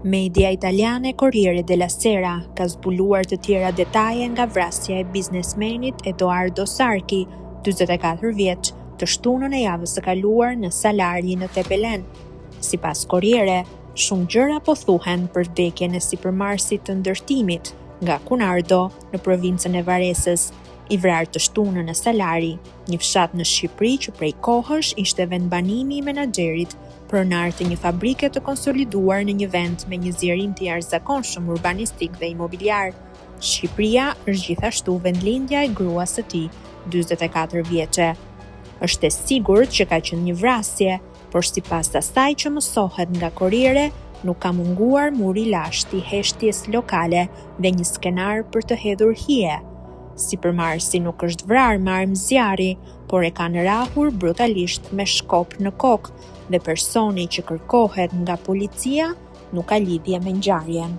Media italiane Corriere della Sera ka zbuluar të tjera detaje nga vrasja e biznesmenit Edoardo Sarki, 44 vjeç, të shtunën e javës së kaluar në Salari në Tepelen. Sipas Corriere, shumë gjëra po thuhen për vdekjen e sipërmarrësit të ndërtimit nga Cunardo në provincën e Varesës, i vrarë të shtunën në Salari, një fshat në Shqipëri që prej kohësh ishte vendbanimi i menaxherit pronar të një fabrike të konsoliduar në një vend me një zjerim të jashtëzakonshëm urbanistik dhe imobiliar. Shqipëria është gjithashtu vendlindja e gruas së tij, 44 vjeçe. Është e sigurt që ka qenë një vrasje, por sipas asaj që mësohet nga Corriere, nuk ka munguar muri lashtë i heshtjes lokale dhe një skenar për të hedhur hije. Sipërmarrësi nuk është vrarë me armë zjarri, por e kanë rrahur brutalisht me shkop në kokë dhe personi që kërkohet nga policia nuk ka lidhje me ngjarjen.